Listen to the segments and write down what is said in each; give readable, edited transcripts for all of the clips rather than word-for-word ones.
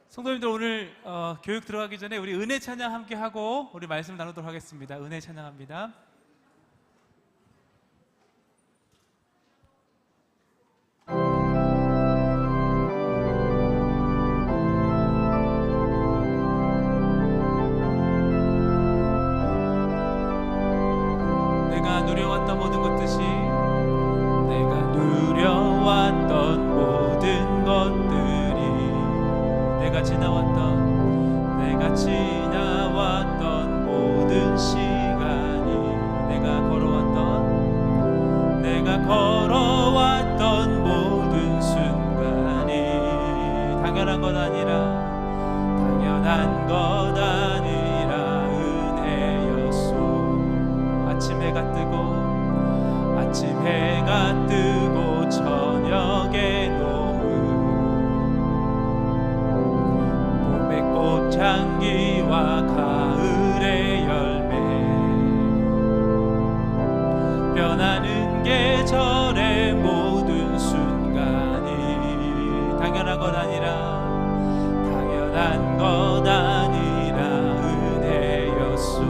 성도님들, 오늘 교육 들어가기 전에 우리 은혜 찬양 함께 하고 우리 말씀 나누도록 하겠습니다. 은혜 찬양합니다. 내가 누려왔던 모든 것들이 내가 누려왔던 모든 것들이 내가 지나왔던 모든 시간이 내가 걸어왔던 모든 순간이 당연한 것 아니라 은혜였소. 아침 해가 뜨고 저녁에 꽃향기와 가을의 열매, 변하는 계절의 모든 순간이 당연한 것 아니라 은혜였소.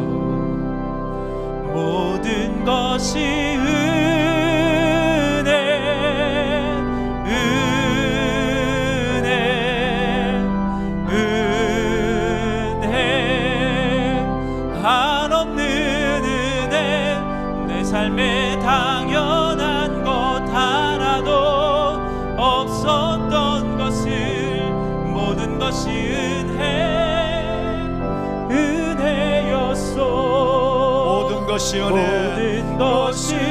모든 것이 삶에 당연한 것 하나도 없었던 것을 모든 것이 은혜였소. 모든 것이 은혜, 모든 것이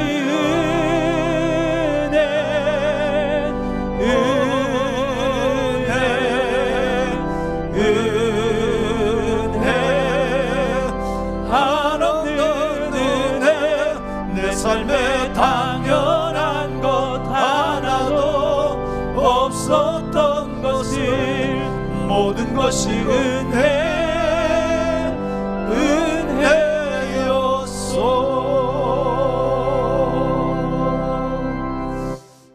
삶에 당연한 것 하나도 없었던 것을 모든 것이 은혜였소.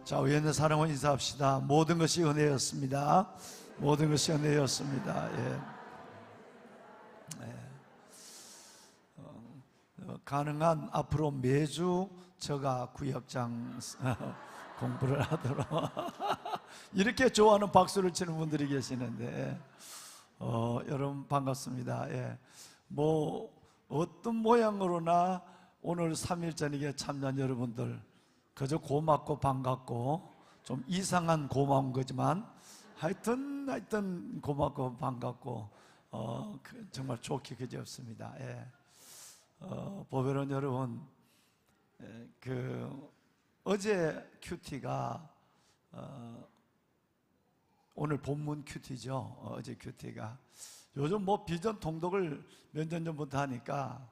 자, 우리 있는 사랑과 인사합시다. 모든 것이 은혜였습니다. 모든 것이 은혜였습니다. 가능한 앞으로 매주 제가 구역장 공부를 하도록 이렇게 좋아하는 박수를 치는 분들이 계시는데 여러분 반갑습니다. 뭐 어떤 모양으로나 오늘 3일 저녁에 참여한 여러분들 그저 고맙고 반갑고 좀 이상한 고마운 거지만 하여튼 고맙고 반갑고 정말 좋게 그지없습니다. 보배로운 여러분, 어제 큐티가 오늘 본문 큐티죠. 어제 큐티가 요즘 뭐 비전 통독을 몇 년 전부터 하니까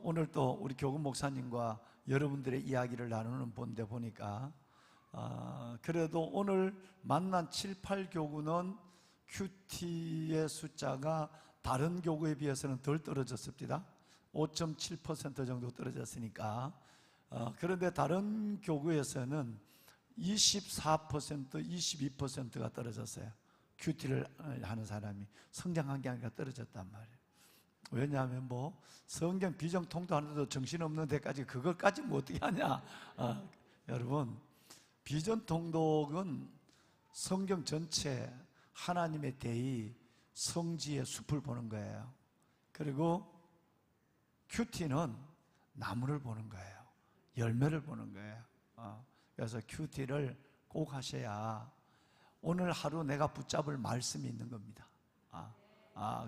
오늘 또 우리 교금 목사님과 여러분들의 이야기를 나누는 본데 보니까 그래도 오늘 만난 7, 8교구는 큐티의 숫자가 다른 교구에 비해서는 덜 떨어졌습니다. 5.7% 정도 떨어졌으니까 그런데 다른 교구에서는 24%, 22%가 떨어졌어요. 큐티를 하는 사람이 성장한 게 아니라 떨어졌단 말이에요. 왜냐하면 뭐 성경 비정 통도하는데도 정신없는 데까지 그것까지 뭐 어떻게 하냐. 여러분, 비전 통독은 성경 전체 하나님의 대의 성지의 숲을 보는 거예요. 그리고 큐티는 나무를 보는 거예요. 열매를 보는 거예요. 그래서 큐티를 꼭 하셔야 오늘 하루 내가 붙잡을 말씀이 있는 겁니다.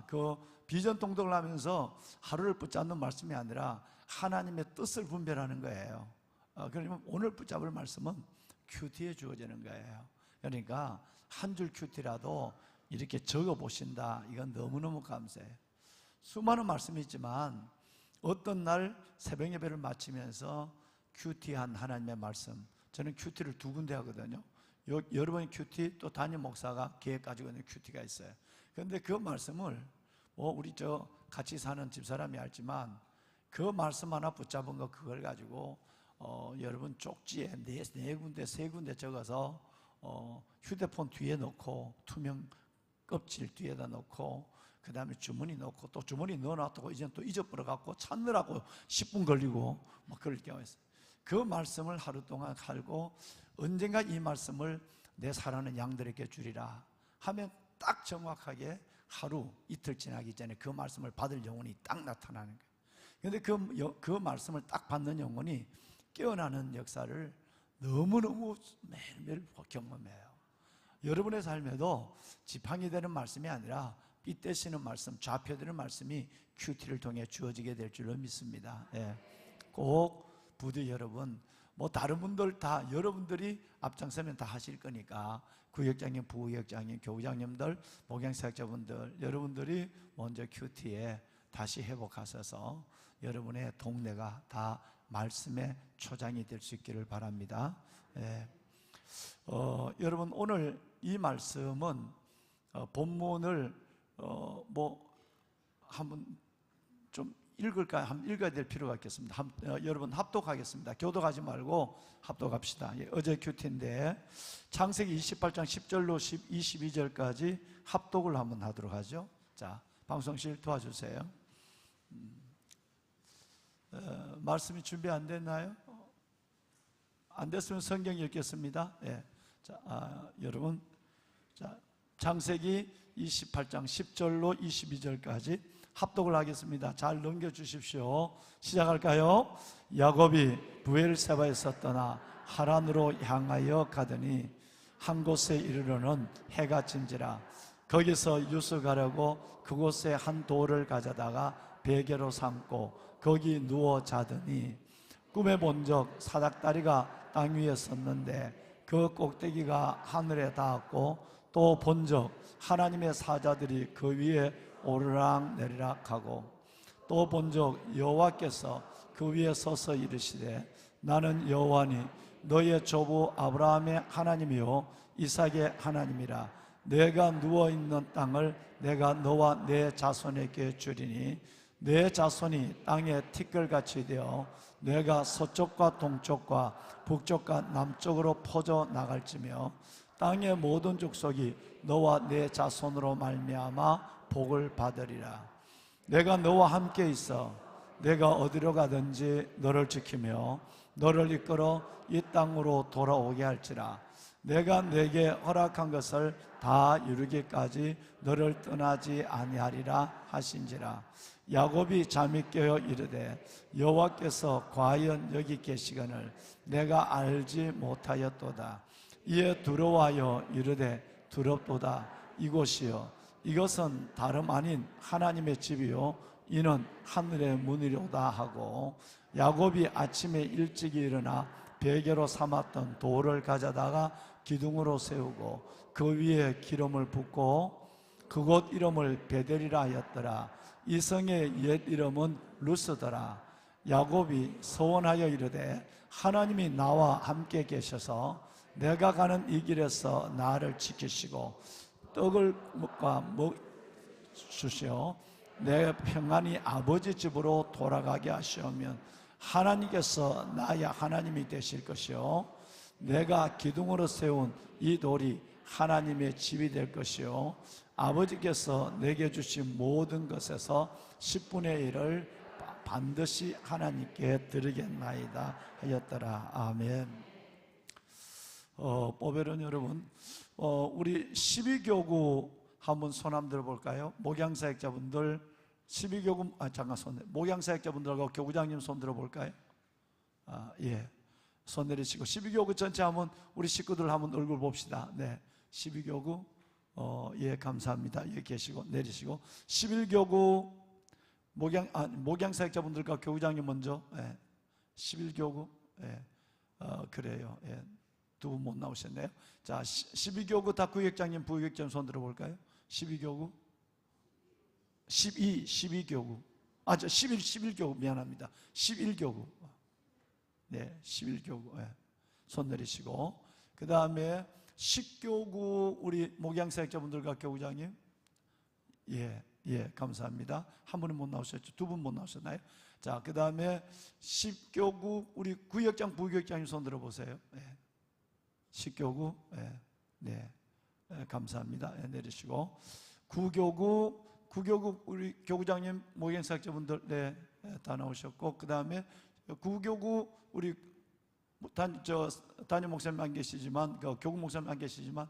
그 비전 통독을 하면서 하루를 붙잡는 말씀이 아니라 하나님의 뜻을 분별하는 거예요. 그러면 오늘 붙잡을 말씀은 큐티에 주어지는 거예요. 그러니까 한 줄 큐티라도 이렇게 적어 보신다. 이건 너무너무 감사해요. 수많은 말씀이 있지만 어떤 날 새벽 예배를 마치면서 큐티한 하나님의 말씀, 저는 큐티를 2군데 하거든요. 여러분의 큐티, 또 담임 목사가 계획 가지고 있는 큐티가 있어요. 그런데 그 말씀을 우리 같이 사는 집사람이 알지만 그 말씀 하나 붙잡은 거 그걸 가지고 여러분 쪽지에 네 군데 세 군데 적어서 휴대폰 뒤에 놓고 투명 껍질 뒤에다 놓고 그 다음에 주머니 넣고 또 주머니 넣어놔두고 이제는 또 잊어버려갖고 찾느라고 10분 걸리고 막 그럴 경우가 있어요. 그 말씀을 하루 동안 갈고 언젠가 이 말씀을 내 사랑하는 양들에게 주리라 하면 딱 정확하게 하루 이틀 지나기 전에 그 말씀을 받을 영혼이 딱 나타나는 거예요. 그런데 그 말씀을 딱 받는 영혼이 깨어나는 역사를 너무너무 매일매일 경험해요. 여러분의 삶에도 지팡이 되는 말씀이 아니라 빗대시는 말씀, 좌표되는 말씀이 큐티를 통해 주어지게 될 줄로 믿습니다. 예. 꼭 부디 여러분, 뭐 다른 분들 다 여러분들이 앞장서면 다 하실 거니까 구역장님, 부구역장님, 교우장님들, 목양사역자분들 여러분들이 먼저 큐티에 다시 회복하셔서 여러분의 동네가 다 말씀의 초장이 될 수 있기를 바랍니다. 예. 여러분 오늘 이 말씀은 본문을 뭐 한번 좀 읽을까요? 한번 읽어야 될 필요가 있겠습니다. 여러분 합독하겠습니다. 교독하지 말고 합독합시다. 예, 어제 큐티인데 창세기 28장 10절로 22절까지 합독을 한번 하도록 하죠. 자, 방송실 도와주세요. 말씀이 준비 안 됐나요? 안 됐으면 성경 읽겠습니다. 예. 자, 여러분, 자, 창세기 28장 10절로 22절까지 합독을 하겠습니다. 잘 넘겨주십시오. 시작할까요? 야곱이 브엘세바에서 떠나 하란으로 향하여 가더니 한 곳에 이르러는 해가 진지라. 거기서 유숙하려고 그곳에 한 돌을 가져다가 베개로 삼고 거기 누워 자더니 꿈에 본 적 사닥다리가 땅 위에 섰는데 그 꼭대기가 하늘에 닿았고 또 본 적 하나님의 사자들이 그 위에 오르락 내리락 하고 또 본 적 여호와께서 그 위에 서서 이르시되 나는 여호와니 너의 조부 아브라함의 하나님이요 이삭의 하나님이라. 내가 누워있는 땅을 내가 너와 내 자손에게 주리니 내 자손이 땅의 티끌같이 되어 내가 서쪽과 동쪽과 북쪽과 남쪽으로 퍼져 나갈지며 땅의 모든 족속이 너와 내 자손으로 말미암아 복을 받으리라. 내가 너와 함께 있어 내가 어디로 가든지 너를 지키며 너를 이끌어 이 땅으로 돌아오게 할지라. 내가 내게 허락한 것을 다 이루기까지 너를 떠나지 아니하리라 하신지라. 야곱이 잠이 깨어 이르되 여호와께서 과연 여기 계시거늘 내가 알지 못하였도다. 이에 두려워하여 이르되 두렵도다. 이곳이요 이것은 다름 아닌 하나님의 집이요 이는 하늘의 문이로다 하고 야곱이 아침에 일찍 일어나 베개로 삼았던 돌을 가져다가 기둥으로 세우고 그 위에 기름을 붓고 그곳 이름을 베델이라 하였더라. 이 성의 옛 이름은 루스더라. 야곱이 소원하여 이르되 하나님이 나와 함께 계셔서 내가 가는 이 길에서 나를 지키시고 떡을 주시어 내 평안히 아버지 집으로 돌아가게 하시오면 하나님께서 나의 하나님이 되실 것이요 내가 기둥으로 세운 이 돌이 하나님의 집이 될 것이요 아버지께서 내게 주신 모든 것에서 10분의 1을 반드시 하나님께 드리겠나이다 하였더라. 아멘. 뽀베른 여러분, 우리 12교구 한번 손 한번 들어볼까요? 목양사역자분들 12교구 잠깐 목양사역자분들하고 교구장님 손 들어볼까요? 예, 손 내리시고 12교구 전체 한번 우리 식구들 한번 얼굴 봅시다. 네, 12교구 예, 감사합니다. 여기 계시고 내리시고 11교구 목양사역자분들과 교구장님 먼저. 예, 11교구 예, 그래요. 예, 두 분 못 나오셨네요. 자, 12교구 다 구역장님 부역장 손 들어볼까요? 12교구 12교구 11교구 미안합니다. 11교구 네, 11교구 예, 손 내리시고 그 다음에 10교구 우리 목양사역자분들과 교구장님 예, 감사합니다. 한 분은 못 나오셨죠? 두 분 못 나오셨나요? 자, 그 다음에 10교구 우리 구역장 부역장님 손 들어보세요. 예. 10교구 네, 감사합니다. 내리시고 구교구 우리 교구장님 모경사역자분들 다 나오셨고, 그 다음에 구교구 우리 담임 목사님 안 계시지만 교구 목사님 안 계시지만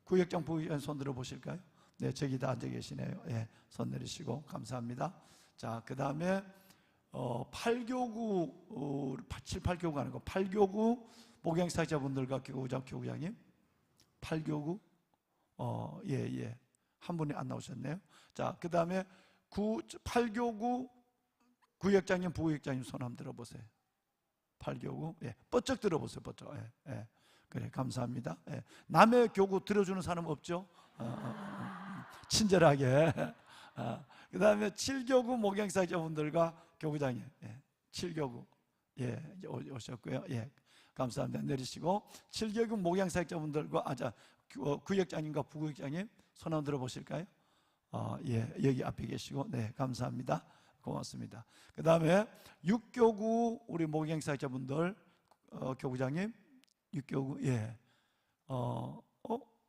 구역장 부역장 손 들어 보실까요? 네, 저기 다 앉아 계시네요. 손 내리시고 감사합니다. 자, 그 다음에 8교구 7, 8교구가 아니고 8교구 목양사역자분들과 교구장님 8교구 한 분이 안 나오셨네요. 자, 그 다음에 8교구 구역장님 부역장님 손 한번 들어보세요. 8교구 뻗쩍 들어보세요. 뻗쩍. 그래, 감사합니다. 남의 교구 들어주는 사람 없죠? 친절하게. 그 다음에 7교구 목양사역자분들과 교구장님 7교구 오셨고요. 감사합니다. 내리시고 7교구 목양사역자분들과 구역장님과 부구역장님 손 한번 들어보실까요? 여기 앞에 계시고 감사합니다. 고맙습니다. 그 다음에 6교구 우리 목양사역자분들 교구장님 6교구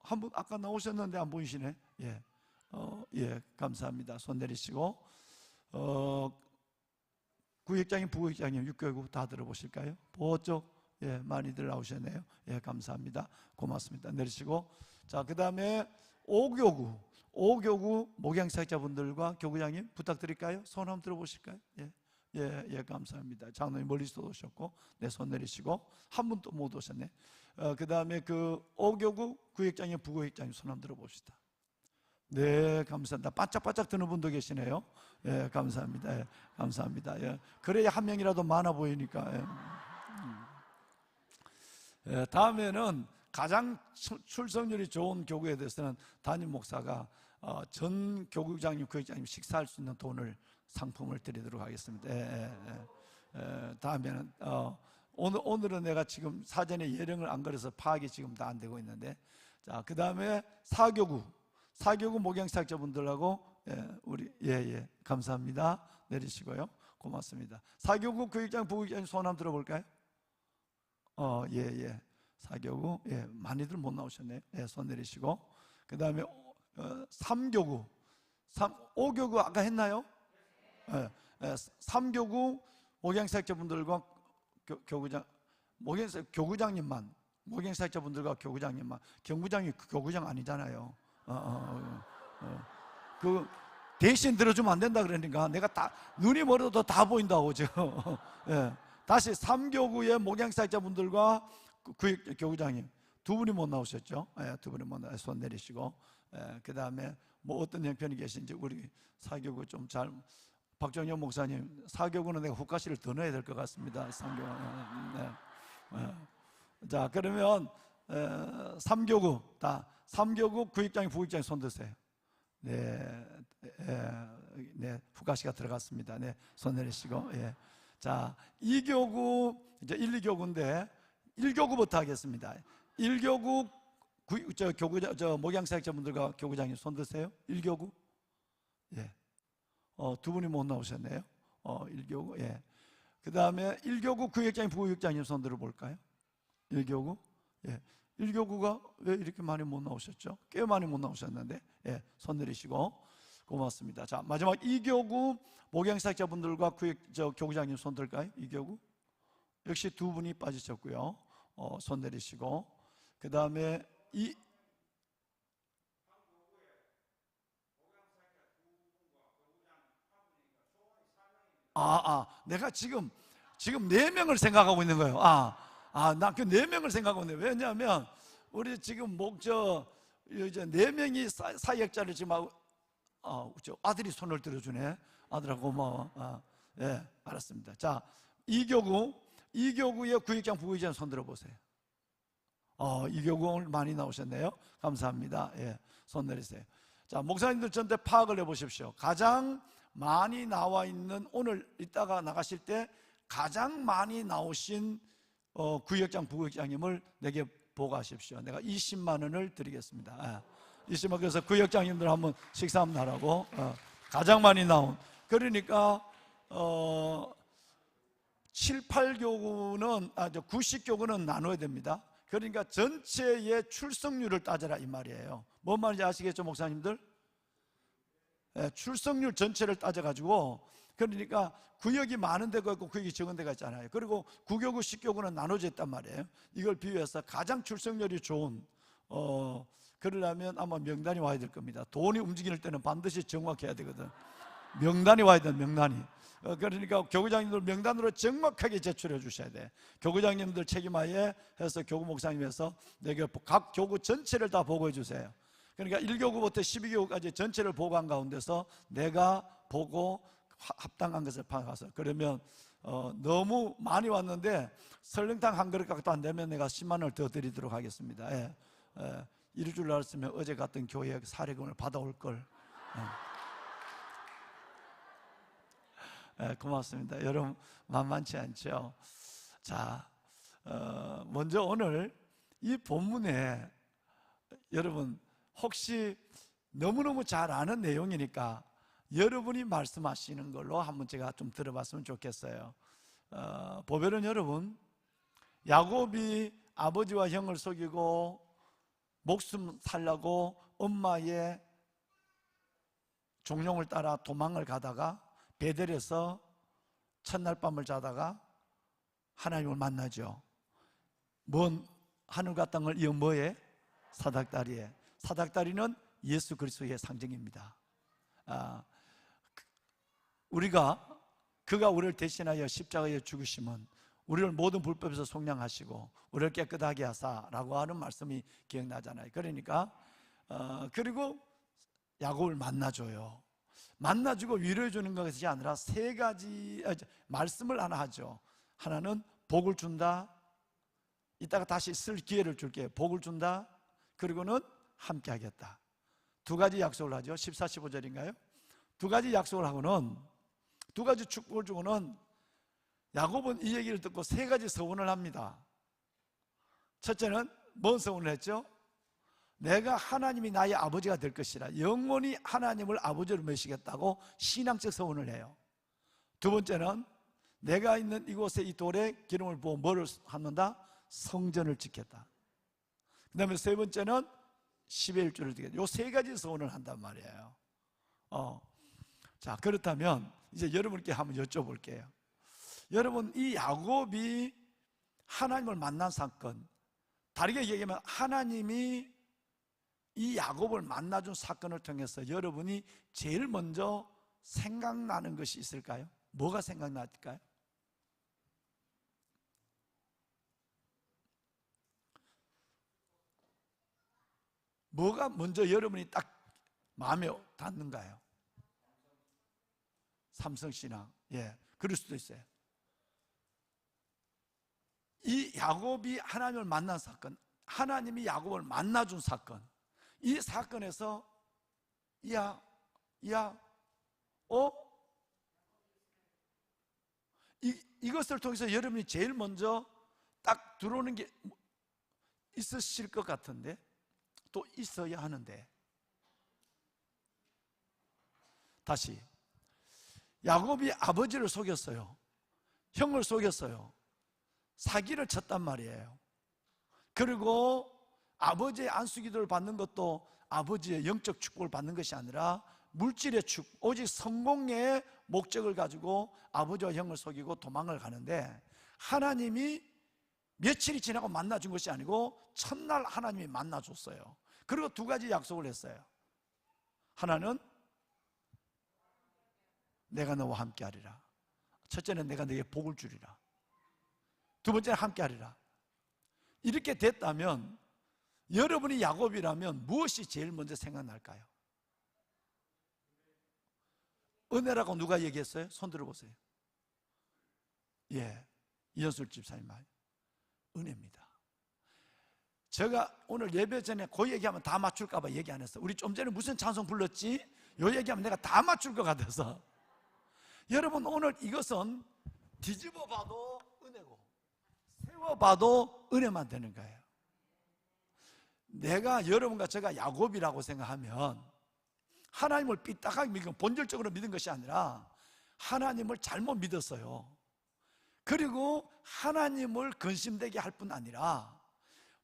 한 분 아까 나오셨는데 안 보이시네. 감사합니다. 손 내리시고 구역장님 부구역장님 6교구 다 들어보실까요? 보쪽 많이들 나오셨네요. 감사합니다. 고맙습니다. 내리시고 자, 그 다음에 5교구 목양사역자분들과 교구장님 부탁드릴까요? 손 한번 들어보실까요? 감사합니다. 장로님 멀리서 오셨고 손 내리시고 한 분 또 못 오셨네. 그 다음에 5교구 구역장님 부구역장님 손 한번 들어봅시다. 네, 감사합니다. 바짝바짝 드는 분도 계시네요. 감사합니다. 감사합니다. 그래야 한 명이라도 많아 보이니까. 다음에는 가장 출석률이 좋은 교구에 대해서는 담임 목사가 전 교구장님, 구역장님 식사할 수 있는 돈을 상품을 드리도록 하겠습니다. 다음에는 오늘은 내가 지금 사전에 예령을 안 걸어서 파악이 지금 다 안 되고 있는데, 자, 그 다음에 4교구 목양사역자분들하고 우리 감사합니다. 내리시고요. 고맙습니다. 4교구 구역장 부역장 손 한번 들어볼까요? 4교구 많이들 못 나오셨네요. 손 내리시고 그 다음에 3교구 5교구 아까 했나요? 3교구 목양사역자분들과 교구장님만 목양사역자분들과 교구장님만 경구장이 교구장 아니잖아요. 그 대신 들어주면 안 된다 그러니까 내가 다 눈이 멀어도 다 보인다고 지금. 다시 3교구의 목양사역자분들과 교구장님 두 분이 못 나오셨죠? 두 분이 못 나오셔서 손 내리시고 그 다음에 뭐 어떤 형편이 계신지 우리 4교구 좀 잘 박정현 목사님 4교구는 내가 후가시를 더 넣어야 될 것 같습니다. 3교구. 자, 그러면 3교구 다 3교구 구역장님 부역장님 손 드세요. 후가시가 들어갔습니다. 손 내리시고 자, 2교구 이제 1, 2교구인데 1교구부터 하겠습니다. 1교구 목양사역자분들과 교구장님 손 드세요. 1교구 두 분이 못 나오셨네요. 1교구 그 다음에 1교구 구역장님 부역장님 손 들어볼까요? 1교구 1교구가 왜 이렇게 많이 못 나오셨죠? 꽤 많이 못 나오셨는데 손 내리시고 고맙습니다. 자, 마지막 2교구 목양사역자분들과 교구장님 손 들까요? 2교구 역시 두 분이 빠지셨고요. 손 내리시고 그 다음에 내가 지금 4명을 생각하고 있는 거예요. 나 그 4명을 생각하고 있는데 왜냐하면 우리 지금 이제 4명이 사역자를 지금 하고 아들이 손을 들어주네. 아들아 고마워. 알았습니다. 자, 2교구의 구역장 부역장 손 들어보세요. 2교구 오늘 많이 나오셨네요. 감사합니다. 손 내리세요. 자, 목사님들 전체 파악을 해보십시오. 가장 많이 나와 있는 오늘 이따가 나가실 때 가장 많이 나오신 구역장 부역장님을 내게 보고하십시오. 내가 20만 원을 드리겠습니다. 20만 원. 그래서 구역장님들 한번 식사 한번 하라고. 가장 많이 나온. 그러니까 7, 8교구는 90교구는 나눠야 됩니다. 그러니까 전체의 출석률을 따져라 이 말이에요. 뭔 말인지 아시겠죠, 목사님들? 출석률 전체를 따져가지고, 그러니까 구역이 많은 데가 있고 구역이 적은 데가 있잖아요. 그리고 9교구, 10교구는 나눠져 있단 말이에요. 이걸 비유해서 가장 출석률이 좋은 그러려면 아마 명단이 와야 될 겁니다. 돈이 움직일 때는 반드시 정확해야 되거든. 명단이 와야 돼, 명단이. 그러니까 교구장님들 명단으로 정확하게 제출해 주셔야 돼. 교구장님들 책임하에 해서 교구 목사님에서 내가 각 교구 전체를 다 보고해 주세요. 그러니까 1교구부터 12교구까지 전체를 보고한 가운데서 내가 보고 합당한 것을 파악해서, 그러면 너무 많이 왔는데 설렁탕 한 그릇 갖도 안 되면 내가 10만 원을 더 드리도록 하겠습니다. 이럴 줄 알았으면 어제 갔던 교회에 사례금을 받아올 걸. 고맙습니다. 여러분 만만치 않죠? 자, 먼저 오늘 이 본문에 여러분 혹시 너무너무 잘 아는 내용이니까 여러분이 말씀하시는 걸로 한번 제가 좀 들어봤으면 좋겠어요. 보배는 여러분, 야곱이 아버지와 형을 속이고 목숨 살려고 엄마의 종용을 따라 도망을 가다가 베델에서 첫날 밤을 자다가 하나님을 만나죠. 먼 하늘과 땅을 이어 뭐에? 사닥다리에. 사닥다리는 예수 그리스도의 상징입니다. 그가 우리를 대신하여 십자가에 죽으심은 우리를 모든 불법에서 속량하시고 우리를 깨끗하게 하사라고 하는 말씀이 기억나잖아요. 그러니까 그리고 야곱을 만나줘요. 만나주고 위로해 주는 것이 아니라 세 가지 말씀을 하나 하죠. 하나는 복을 준다. 이따가 다시 쓸 기회를 줄게. 복을 준다. 그리고는 함께 하겠다. 두 가지 약속을 하죠. 14, 15절인가요? 두 가지 약속을 하고는, 두 가지 축복을 주고는 야곱은 이 얘기를 듣고 세 가지 서원을 합니다. 첫째는 뭔 서원을 했죠? 내가 하나님이 나의 아버지가 될 것이라, 영원히 하나님을 아버지로 모시겠다고 신앙적 서원을 해요. 두 번째는 내가 있는 이곳에 이 돌에 기름을 부어 뭐를 하는다? 성전을 짓겠다. 그 다음에 세 번째는 10의 1조를 드리겠다. 요 세 가지 서원을 한단 말이에요. 자, 그렇다면 이제 여러분께 한번 여쭤볼게요. 여러분, 이 야곱이 하나님을 만난 사건, 다르게 얘기하면 하나님이 이 야곱을 만나준 사건을 통해서 여러분이 제일 먼저 생각나는 것이 있을까요? 뭐가 생각날까요? 뭐가 먼저 여러분이 딱 마음에 닿는가요? 삼성신앙. 예, 그럴 수도 있어요. 이 야곱이 하나님을 만난 사건, 하나님이 야곱을 만나준 사건, 이 사건에서 이것을 통해서 여러분이 제일 먼저 딱 들어오는 게 있으실 것 같은데, 또 있어야 하는데, 다시 야곱이 아버지를 속였어요. 형을 속였어요. 사기를 쳤단 말이에요. 그리고 아버지의 안수기도를 받는 것도 아버지의 영적 축복을 받는 것이 아니라 물질의 축복, 오직 성공의 목적을 가지고 아버지와 형을 속이고 도망을 가는데, 하나님이 며칠이 지나고 만나준 것이 아니고 첫날 하나님이 만나줬어요. 그리고 두 가지 약속을 했어요. 하나는 내가 너와 함께 하리라. 첫째는 내가 너에게 복을 주리라. 두 번째는 함께 하리라. 이렇게 됐다면 여러분이 야곱이라면 무엇이 제일 먼저 생각날까요? 은혜라고 누가 얘기했어요? 손 들어보세요. 예, 이현술 집사님 말, 은혜입니다. 제가 오늘 예배 전에 그 얘기하면 다 맞출까 봐 얘기 안 했어. 우리 좀 전에 무슨 찬송 불렀지? 요 얘기하면 내가 다 맞출 것 같아서. 여러분, 오늘 이것은 뒤집어 봐도 은혜고 세워 봐도 은혜만 되는 거예요. 내가, 여러분과 제가 야곱이라고 생각하면 하나님을 삐딱하게 믿고 본질적으로 믿은 것이 아니라 하나님을 잘못 믿었어요. 그리고 하나님을 근심되게 할 뿐 아니라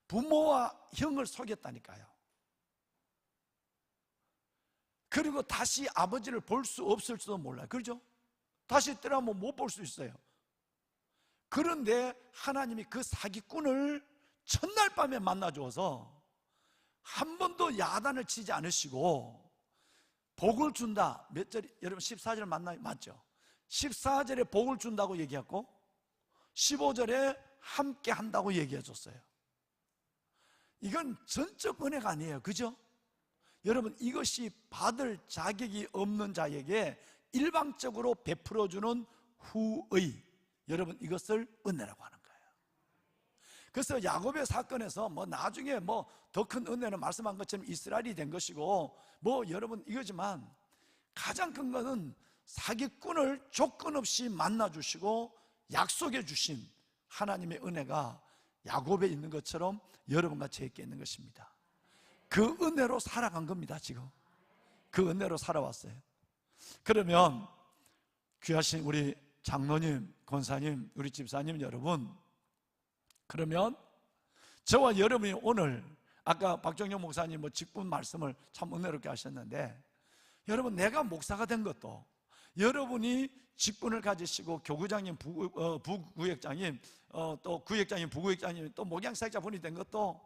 부모와 형을 속였다니까요. 그리고 다시 아버지를 볼 수 없을지도 몰라요. 그렇죠? 다시 떠나면 못 볼 수 있어요. 그런데 하나님이 그 사기꾼을 첫날 밤에 만나줘서 한 번도 야단을 치지 않으시고 복을 준다. 몇 절? 여러분 14절 맞나요? 맞죠? 14절에 복을 준다고 얘기했고 15절에 함께 한다고 얘기해 줬어요. 이건 전적 은혜가 아니에요. 그죠? 여러분, 이것이 받을 자격이 없는 자에게 일방적으로 베풀어주는 후의, 여러분, 이것을 은혜라고 하는 거예요. 그래서 야곱의 사건에서 나중에 더 큰 은혜는 말씀한 것처럼 이스라엘이 된 것이고 여러분 이거지만 가장 큰 것은 사기꾼을 조건 없이 만나주시고 약속해 주신 하나님의 은혜가 야곱에 있는 것처럼 여러분과 저에게 있는 것입니다. 그 은혜로 살아간 겁니다. 지금 그 은혜로 살아왔어요. 그러면 귀하신 우리 장로님, 권사님, 우리 집사님 여러분, 그러면 저와 여러분이 오늘 아까 박정영 목사님 직분 말씀을 참 은혜롭게 하셨는데, 여러분 내가 목사가 된 것도 여러분이 직분을 가지시고 교구장님, 부구역장님, 또 구역장님, 부구역장님, 또 목양사역자 분이 된 것도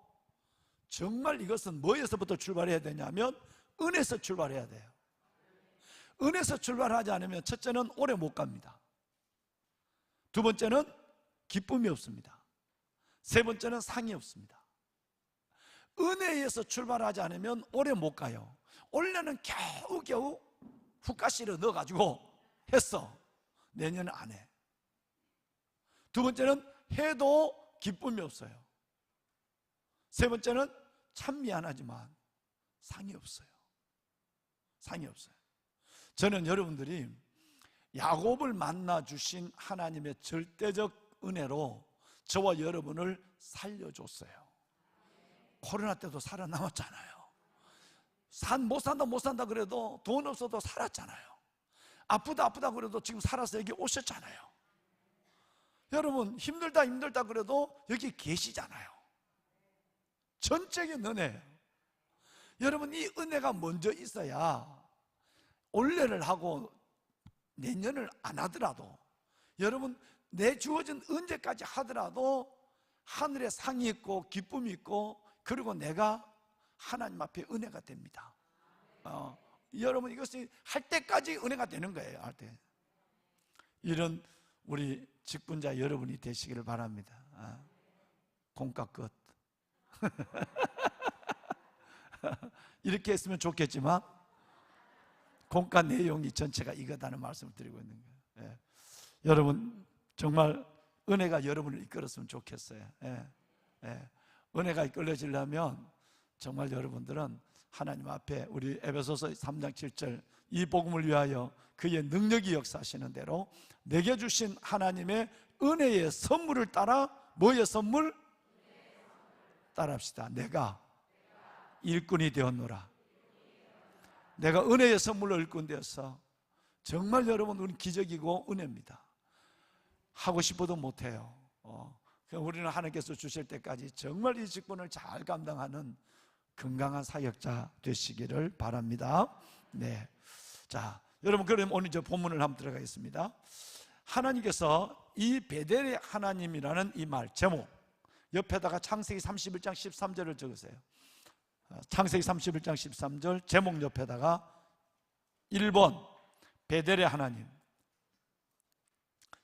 정말 이것은 뭐에서부터 출발해야 되냐면 은혜에서 출발해야 돼요. 은혜에서 출발하지 않으면 첫째는 오래 못 갑니다. 두 번째는 기쁨이 없습니다. 세 번째는 상이 없습니다. 은혜에서 출발하지 않으면 오래 못 가요. 원래는 겨우겨우 훅가시를 넣어가지고 했어. 내년은 안 해. 두 번째는 해도 기쁨이 없어요. 세 번째는 참 미안하지만 상이 없어요. 상이 없어요. 저는 여러분들이 야곱을 만나 주신 하나님의 절대적 은혜로 저와 여러분을 살려줬어요. 코로나 때도 살아남았잖아요. 못 산다 그래도 돈 없어도 살았잖아요. 아프다 그래도 지금 살아서 여기 오셨잖아요. 여러분 힘들다 그래도 여기 계시잖아요. 전적인 은혜예요. 여러분 이 은혜가 먼저 있어야 올해를 하고 내년을 안 하더라도, 여러분 내 주어진 언제까지 하더라도 하늘에 상이 있고 기쁨이 있고, 그리고 내가 하나님 앞에 은혜가 됩니다. 여러분 이것이 할 때까지 은혜가 되는 거예요. 할 때. 이런 우리 직분자 여러분이 되시기를 바랍니다. 공과 끝. 이렇게 했으면 좋겠지만 공과 내용이 전체가 이거다는 말씀을 드리고 있는 거예요. 여러분 정말 은혜가 여러분을 이끌었으면 좋겠어요. 은혜가 이끌어지려면 정말 여러분들은 하나님 앞에 우리 에베소서 3장 7절 이 복음을 위하여 그의 능력이 역사하시는 대로 내게 주신 하나님의 은혜의 선물을 따라, 뭐의 선물? 따라합시다. 내가 일꾼이 되었노라. 내가 은혜의 선물로 일꾼 되어서, 정말 여러분 우리는 기적이고 은혜입니다. 하고 싶어도 못해요. 우리는 하나님께서 주실 때까지 정말 이 직분을 잘 감당하는 건강한 사역자 되시기를 바랍니다. 네. 자, 여러분 그럼 오늘 저 본문을 한번 들어가겠습니다. 하나님께서 이 베델의 하나님이라는 이 말 제목 옆에다가 창세기 31장 13절을 적으세요. 창세기 31장 13절 제목 옆에다가 1번 베델의 하나님,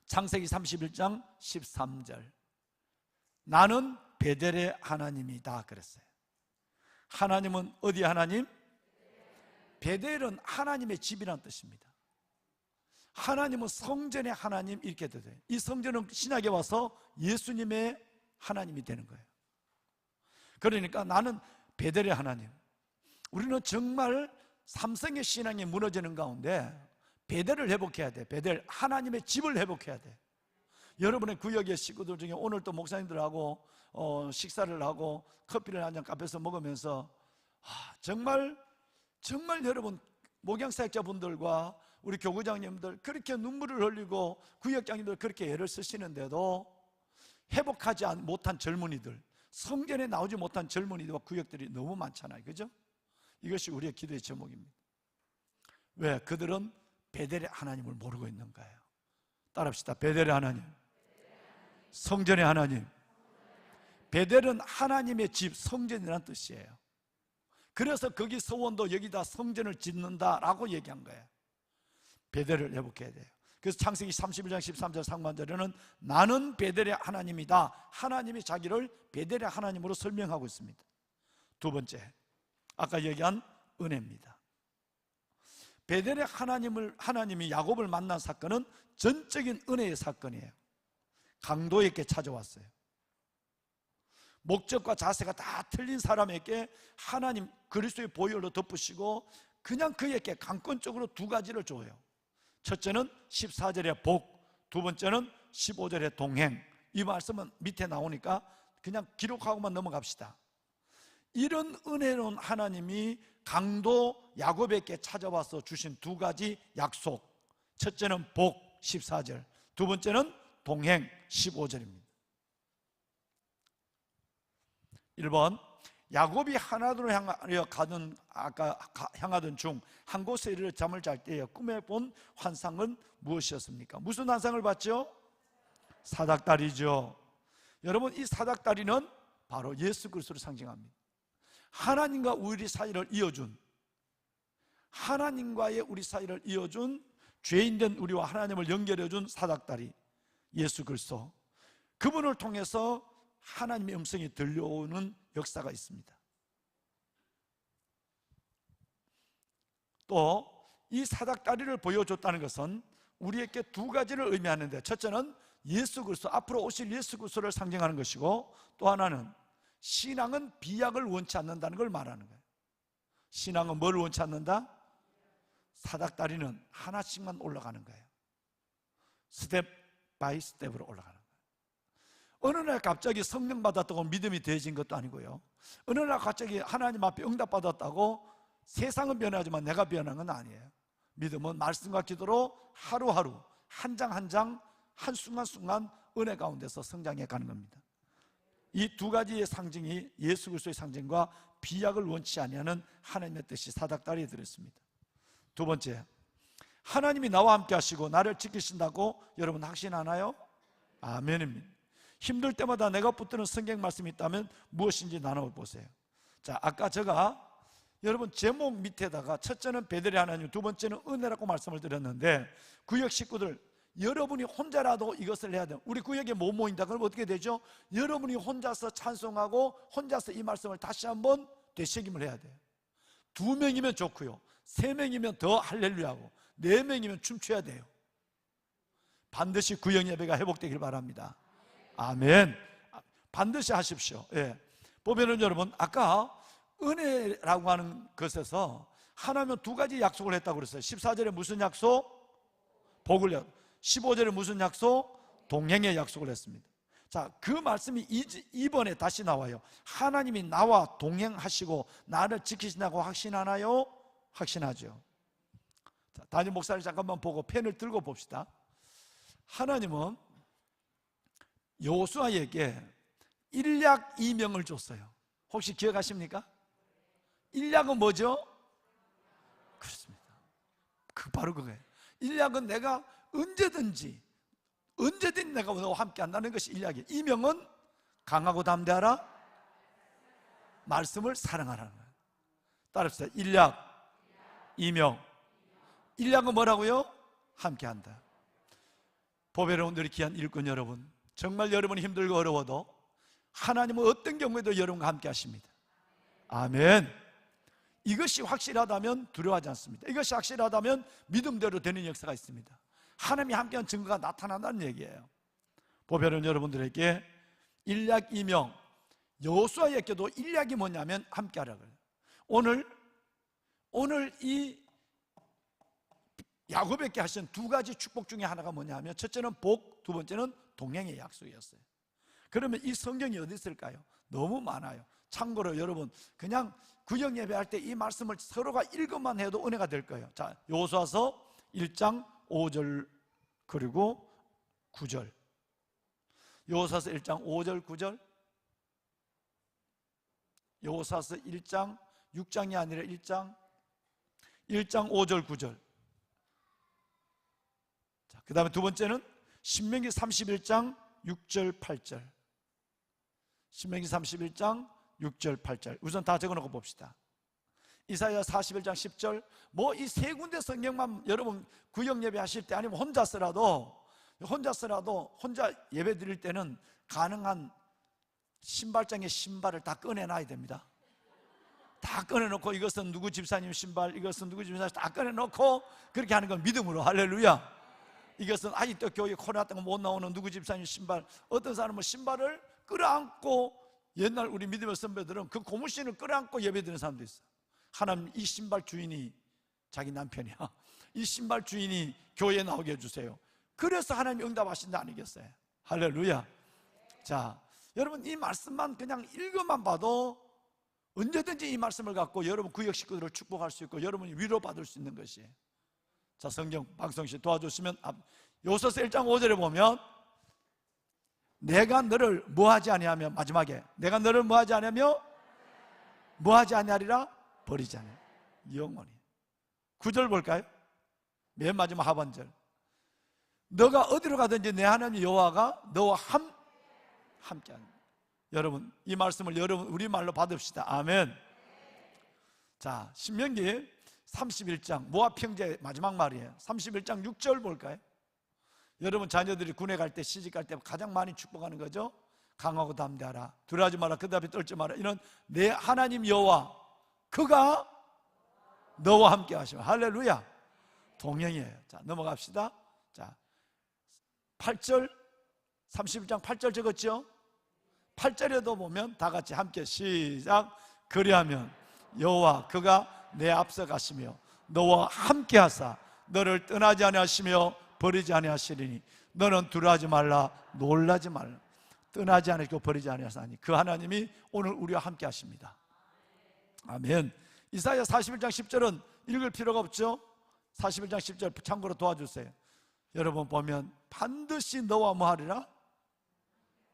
창세기 31장 13절 나는 베델의 하나님이다 그랬어요. 하나님은 어디 하나님? 베델은 하나님의 집이라는 뜻입니다. 하나님은 성전의 하나님 이렇게 돼요. 이 성전은 신약에 와서 예수님의 하나님이 되는 거예요. 그러니까 나는 베델의 하나님. 우리는 정말 삼성의 신앙이 무너지는 가운데 베델을 회복해야 돼. 베델, 하나님의 집을 회복해야 돼. 여러분의 구역의 식구들 중에 오늘 또 목사님들하고 식사를 하고 커피를 한 잔 카페에서 먹으면서 정말 여러분 목양사역자분들과 우리 교구장님들 그렇게 눈물을 흘리고 구역장님들 그렇게 애를 쓰시는데도 회복하지 못한 젊은이들, 성전에 나오지 못한 젊은이들과 구역들이 너무 많잖아요. 그죠? 이것이 우리의 기도의 제목입니다. 왜? 그들은 베델의 하나님을 모르고 있는 거예요. 따라합시다. 베델의 하나님, 성전의 하나님. 베델은 하나님의 집, 성전이라는 뜻이에요. 그래서 거기 서원도 여기다 성전을 짓는다라고 얘기한 거예요. 베델을 회복해야 돼요. 그래서 창세기 31장 13절 상반절에는 나는 베델의 하나님이다, 하나님이 자기를 베델의 하나님으로 설명하고 있습니다. 두 번째, 아까 얘기한 은혜입니다. 베델의 하나님이 야곱을 만난 사건은 전적인 은혜의 사건이에요. 강도 있게 찾아왔어요. 목적과 자세가 다 틀린 사람에게 하나님 그리스도의 보혈로 덮으시고 그냥 그에게 강권적으로 두 가지를 줘요. 첫째는 14절의 복, 두 번째는 15절의 동행. 이 말씀은 밑에 나오니까 그냥 기록하고만 넘어갑시다. 이런 은혜로운 하나님이 강도 야곱에게 찾아와서 주신 두 가지 약속, 첫째는 복 14절, 두 번째는 동행 15절입니다 1번, 야곱이 하나님으로 향하던 중 한 곳에 이르러 잠을 잘 때에 꿈에 본 환상은 무엇이었습니까? 무슨 환상을 봤죠? 사닥다리죠. 여러분, 이 사닥다리는 바로 예수 그리스도를 상징합니다. 하나님과 우리 사이를 이어준, 하나님과의 우리 사이를 이어준, 죄인된 우리와 하나님을 연결해준 사닥다리 예수 그리스도, 그분을 통해서 하나님의 음성이 들려오는 역사가 있습니다. 또 이 사닥다리를 보여줬다는 것은 우리에게 두 가지를 의미하는데, 첫째는 예수 그리스도, 앞으로 오실 예수 그리스도를 상징하는 것이고, 또 하나는 신앙은 비약을 원치 않는다는 걸 말하는 거예요. 신앙은 뭘 원치 않는다? 사닥다리는 하나씩만 올라가는 거예요. 스텝 바이 스텝으로 올라가는 거예요. 어느 날 갑자기 성령 받았다고 믿음이 되어진 것도 아니고요, 어느 날 갑자기 하나님 앞에 응답 받았다고 세상은 변하지만 내가 변한 건 아니에요. 믿음은 말씀과 기도로 하루하루 한 장 한 장, 한순간순간 은혜 가운데서 성장해 가는 겁니다. 이 두 가지의 상징이 예수 그리스도의 상징과 비약을 원치 아니하는 하나님의 뜻이 사닥다리에 들었습니다. 두 번째, 하나님이 나와 함께 하시고 나를 지키신다고 여러분 확신하나요? 아멘입니다. 힘들 때마다 내가 붙드는 성경 말씀이 있다면 무엇인지 나눠보세요. 자, 아까 제가 여러분 제목 밑에다가 첫째는 베델의 하나님, 두 번째는 은혜라고 말씀을 드렸는데, 구역 식구들, 여러분이 혼자라도 이것을 해야 돼요. 우리 구역에 못 모인다 그럼 어떻게 되죠? 여러분이 혼자서 찬송하고 혼자서 이 말씀을 다시 한번 되새김을 해야 돼요. 2명이면 좋고요, 3명이면 더 할렐루야하고, 4명이면 춤춰야 돼요. 반드시 구역 예배가 회복되길 바랍니다. 아멘. 반드시 하십시오. 예. 보면은 여러분, 아까 은혜라고 하는 것에서 하나님은 두 가지 약속을 했다고 그랬어요. 14절에 무슨 약속? 복을 약속. 15절에 무슨 약속? 동행의 약속을 했습니다. 자, 그 말씀이 이번에 다시 나와요. 하나님이 나와 동행하시고 나를 지키신다고 확신하나요? 확신하죠. 자, 담임 목사를 잠깐만 보고 펜을 들고 봅시다. 하나님은 여호수아에게 일약 2명을 줬어요. 혹시 기억하십니까? 일약은 뭐죠? 그렇습니다. 바로 그거예요. 일약은 내가 언제든지 내가 너와 함께 한다는 것이 일약이에요. 2명은 강하고 담대하라, 말씀을 사랑하라는 거예요. 따라합시다. 일약, 2명. 일약은 뭐라고요? 함께 한다. 보배로운들이 귀한 일꾼 여러분, 정말 여러분이 힘들고 어려워도 하나님은 어떤 경우에도 여러분과 함께 하십니다. 아멘. 이것이 확실하다면 두려워하지 않습니다. 이것이 확실하다면 믿음대로 되는 역사가 있습니다. 하나님이 함께한 증거가 나타난다는 얘기예요. 보배로운 여러분들에게 일약 2명, 여호수아에게도 일약이 뭐냐면 함께하라 그래요. 오늘 이 야곱에게 하신 두 가지 축복 중에 하나가 뭐냐면, 첫째는 복, 두 번째는 동행의 약속이었어요. 그러면 이 성경이 어디 있을까요? 너무 많아요. 참고로 여러분, 그냥 구역 예배할 때 이 말씀을 서로가 읽어만 해도 은혜가 될 거예요. 자, 여호수아서 1장 5절 그리고 9절. 여호수아서 1장 5절 9절. 여호사서 1장 6장이 아니라 1장 5절 9절. 자, 그 다음에 두 번째는 신명기 31장 6절 8절. 신명기 31장 6절 8절. 우선 다 적어놓고 봅시다. 이사야 41장 10절. 뭐 이 세 군데 성경만 여러분 구역 예배 하실 때 아니면 혼자서라도 혼자 예배 드릴 때는 가능한 신발장에 신발을 다 꺼내놔야 됩니다. 다 꺼내놓고 이것은 누구 집사님 신발, 이것은 누구 집사님 다 꺼내놓고 그렇게 하는 건 믿음으로. 할렐루야. 이것은 아직도 교회 코로나 때문에 못 나오는 누구 집사님 신발. 어떤 사람은 신발을 끌어안고, 옛날 우리 믿음의 선배들은 그 고무신을 끌어안고 예배드리는 사람도 있어. 하나님, 이 신발 주인이 자기 남편이야. 이 신발 주인이 교회에 나오게 해주세요. 그래서 하나님 응답하신다 아니겠어요? 할렐루야. 자, 여러분 이 말씀만 그냥 읽어만 봐도 언제든지 이 말씀을 갖고 여러분 구역 식구들을 축복할 수 있고 여러분이 위로받을 수 있는 것이에요. 자, 성경 방송씨 도와주시면 요소서 1장 5절에 보면 내가 너를 뭐하지 아니하며, 마지막에 내가 너를 뭐하지 아니하며 뭐하지 아니하리라, 버리지 아니하리라. 영원히. 9절 볼까요? 맨 마지막 하반절. 너가 어디로 가든지 내 하나님 여호와가 너와 함께하는. 여러분 이 말씀을 여러분 우리말로 받읍시다. 아멘. 자, 신명기 31장 모압 형제 마지막 말이에요. 31장 6절 볼까요? 여러분 자녀들이 군에 갈 때, 시집 갈 때 가장 많이 축복하는 거죠. 강하고 담대하라, 두려워하지 마라, 그 다음에 떨지 마라. 이는 내 하나님 여호와 그가 너와 함께 하시면. 할렐루야. 동행이에요. 자, 넘어갑시다. 자, 8절 31장 8절 적었죠? 8절에도 보면 다 같이 함께 시작. 그리하면 여호와 그가 내 앞서 가시며 너와 함께 하사 너를 떠나지 아니하시며 버리지 아니하시리니 너는 두려워하지 말라, 놀라지 말라. 떠나지 않으시고 버리지 아니하사니 그 하나님이 오늘 우리와 함께 하십니다. 아멘. 이사야 41장 10절은 읽을 필요가 없죠? 41장 10절 참고로 도와주세요. 여러분 보면 반드시 너와 뭐 하리라?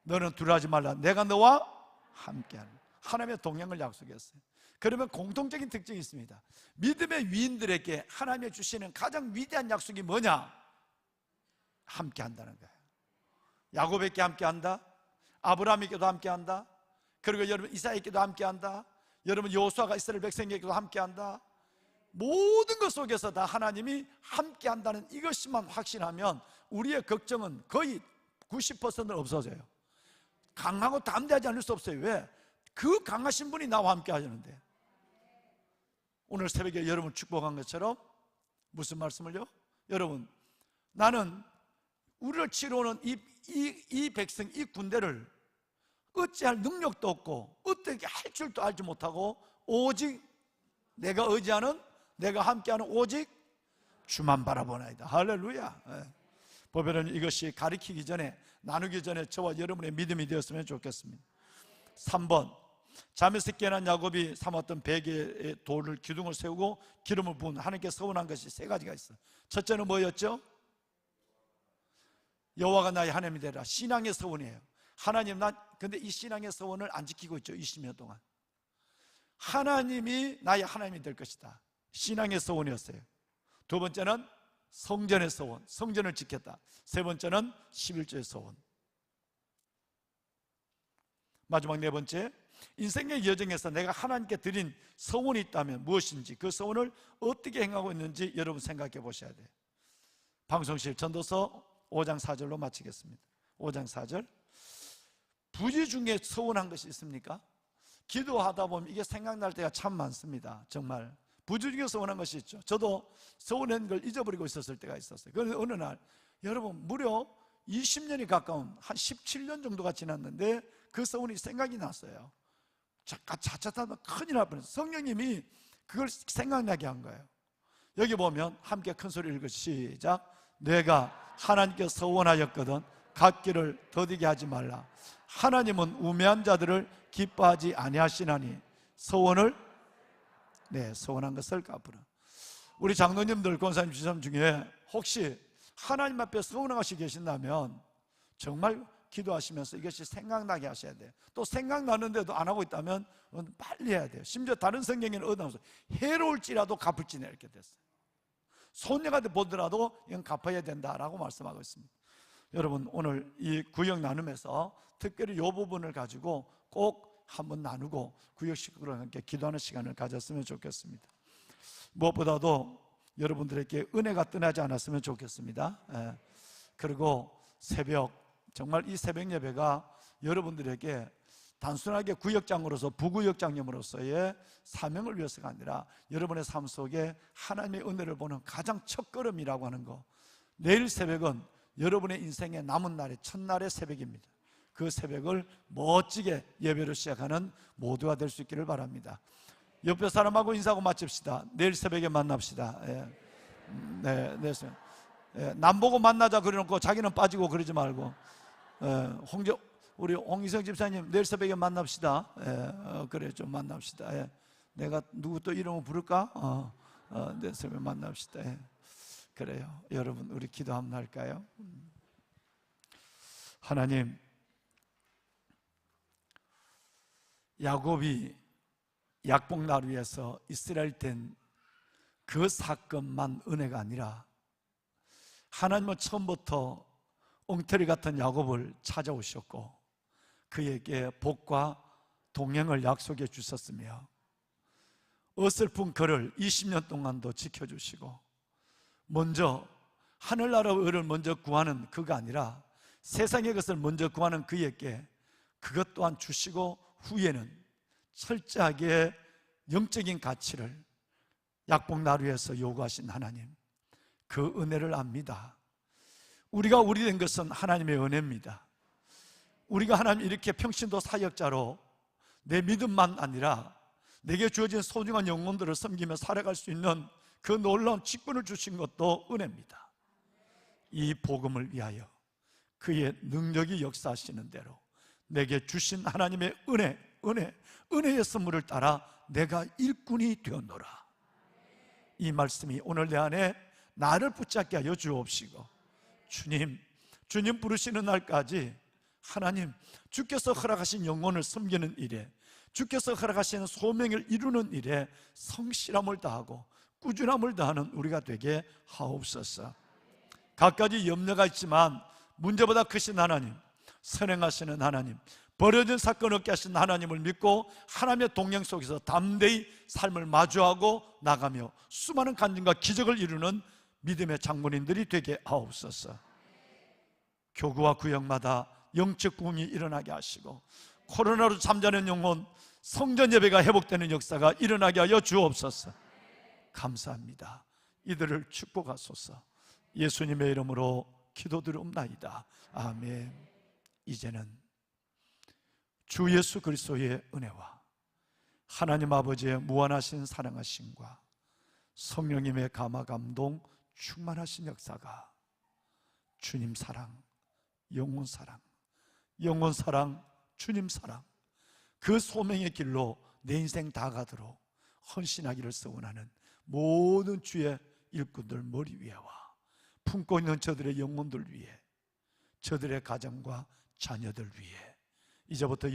너는 두려워하지 말라, 내가 너와 함께하리. 하나님의 동행을 약속했어요. 그러면 공통적인 특징이 있습니다. 믿음의 위인들에게 하나님이 주시는 가장 위대한 약속이 뭐냐? 함께한다는 거예요. 야곱에게 함께한다, 아브라함에게도 함께한다, 그리고 여러분 이사야에게도 함께한다, 여러분 여호수아가 이스라엘 백성에게도 함께한다. 모든 것 속에서 다 하나님이 함께한다는 이것만 확신하면 우리의 걱정은 거의 90%는 없어져요. 강하고 담대하지 않을 수 없어요. 왜? 그 강하신 분이 나와 함께 하시는데. 오늘 새벽에 여러분 축복한 것처럼 무슨 말씀을요? 여러분, 나는 우리를 치러오는 이 백성, 이 군대를 어찌할 능력도 없고 어떻게 할 줄도 알지 못하고 오직 내가 의지하는, 내가 함께하는 오직 주만 바라보나이다. 할렐루야. 보배는 이것이 가르치기 전에, 나누기 전에 저와 여러분의 믿음이 되었으면 좋겠습니다. 3번, 잠에서 깨어난 야곱이 삼았던 베개에 돌을 기둥을 세우고 기름을 부은 하나님께 서원한 것이 세 가지가 있어요. 첫째는 뭐였죠? 여호와가 나의 하나님이 되라. 신앙의 서원이에요. 하나님, 근데 이 신앙의 서원을 안 지키고 있죠. 20년 동안. 하나님이 나의 하나님이 될 것이다. 신앙의 서원이었어요. 두 번째는 성전의 서원, 성전을 지켰다. 세 번째는 11조의 서원. 마지막 네 번째, 인생의 여정에서 내가 하나님께 드린 서원이 있다면 무엇인지, 그 서원을 어떻게 행하고 있는지 여러분 생각해 보셔야 돼요. 방송실 전도서 5장 4절로 마치겠습니다. 5장 4절. 부지 중에 서원한 것이 있습니까? 기도하다 보면 이게 생각날 때가 참 많습니다. 정말 부지 중에 서원한 것이 있죠. 저도 서원한 걸 잊어버리고 있었을 때가 있었어요. 그런데 어느 날 여러분 무려 20년이 가까운 한 17년 정도가 지났는데 그 서원이 생각이 났어요. 자칫하면 큰일 날 뻔했어요. 성령님이 그걸 생각나게 한 거예요. 여기 보면 함께 큰 소리 읽어 시작. 내가 하나님께 서원하였거든 갓길을 더디게 하지 말라. 하나님은 우매한 자들을 기뻐하지 아니하시나니 서원을 서원한 것을 갚으라. 우리 장로님들, 권사님, 주사님 중에 혹시 하나님 앞에 서원하시 계신다면 정말 기도하시면서 이것이 생각나게 하셔야 돼요. 또 생각나는데도 안 하고 있다면 빨리 해야 돼요. 심지어 다른 성경에는 얻어서 해로울지라도 갚을지네 이렇게 됐어요. 손해가 보더라도 이건 갚아야 된다라고 말씀하고 있습니다. 여러분, 오늘 이 구역 나눔에서 특별히 이 부분을 가지고 꼭 한번 나누고 구역 식구랑 함께 기도하는 시간을 가졌으면 좋겠습니다. 무엇보다도 여러분들에게 은혜가 떠나지 않았으면 좋겠습니다. 그리고 새벽, 정말 이 새벽 예배가 여러분들에게 단순하게 구역장으로서 부구역장님으로서의 사명을 위해서가 아니라 여러분의 삶 속에 하나님의 은혜를 보는 가장 첫걸음이라고 하는 거. 내일 새벽은 여러분의 인생의 남은 날의 첫날의 새벽입니다. 그 새벽을 멋지게 예배로 시작하는 모두가 될 수 있기를 바랍니다. 옆에 사람하고 인사하고 마칩시다. 내일 새벽에 만납시다. 네, 남 보고 만나자 그래놓고 자기는 빠지고 그러지 말고, 우리 홍희성 집사님 내일 새벽에 만납시다. 그래, 좀 만납시다. 내가 누구 또 이름을 부를까? 내일 새벽에 만납시다. 그래요. 여러분, 우리 기도 한번 할까요? 하나님, 야곱이 약복나루에서 이스라엘 된 그 사건만 은혜가 아니라 하나님은 처음부터 엉터리 같은 야곱을 찾아오셨고 그에게 복과 동행을 약속해 주셨으며 어설픈 그를 20년 동안도 지켜주시고 먼저 하늘나라의 의를 먼저 구하는 그가 아니라 세상의 것을 먼저 구하는 그에게 그것 또한 주시고 후에는 철저하게 영적인 가치를 약복나루에서 요구하신 하나님, 그 은혜를 압니다. 우리가 우리 된 것은 하나님의 은혜입니다. 우리가 하나님 이렇게 평신도 사역자로 내 믿음만 아니라 내게 주어진 소중한 영혼들을 섬기며 살아갈 수 있는 그 놀라운 직분을 주신 것도 은혜입니다. 이 복음을 위하여 그의 능력이 역사하시는 대로 내게 주신 하나님의 은혜의 선물을 따라 내가 일꾼이 되었노라. 이 말씀이 오늘 내 안에 나를 붙잡게 하여 주옵시고, 주님 부르시는 날까지 하나님, 주께서 허락하신 영혼을 섬기는 일에, 주께서 허락하신 소명을 이루는 일에 성실함을 다하고 꾸준함을 다하는 우리가 되게 하옵소서. 갖가지 염려가 있지만 문제보다 크신 하나님, 선행하시는 하나님, 버려진 사건 없게 하신 하나님을 믿고 하나님의 동행 속에서 담대히 삶을 마주하고 나가며 수많은 간증과 기적을 이루는 믿음의 장본인들이 되게 하옵소서. 교구와 구역마다 영적 부흥이 일어나게 하시고 코로나로 잠자는 영혼, 성전 예배가 회복되는 역사가 일어나게 하여 주옵소서. 감사합니다. 이들을 축복하소서. 예수님의 이름으로 기도드리옵나이다. 아멘. 이제는 주 예수 그리스도의 은혜와 하나님 아버지의 무한하신 사랑하심과 성령님의 감화 감동 충만하신 역사가 주님 사랑, 영혼 사랑, 영혼 사랑, 주님 사랑, 그 소명의 길로 내 인생 다 가도록 헌신하기를 소원하는 모든 주의 일꾼들 머리 위에와 품고 있는 저들의 영혼들 위에, 저들의 가정과 자녀들 위에 이제부터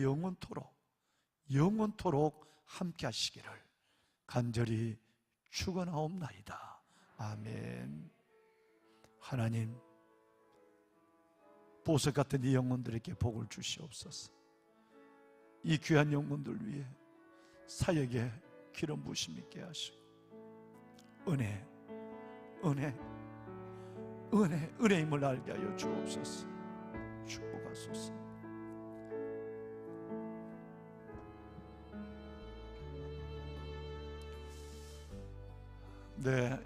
영원토록 함께 하시기를 간절히 축원하옵나이다. 아멘. 하나님, 보석 같은 이 영혼들에게 복을 주시옵소서. 이 귀한 영혼들 위해 사역에 기름 부으심 있게 하시고 은혜임을 알게 하여 주옵소서. 축복하소서. 네,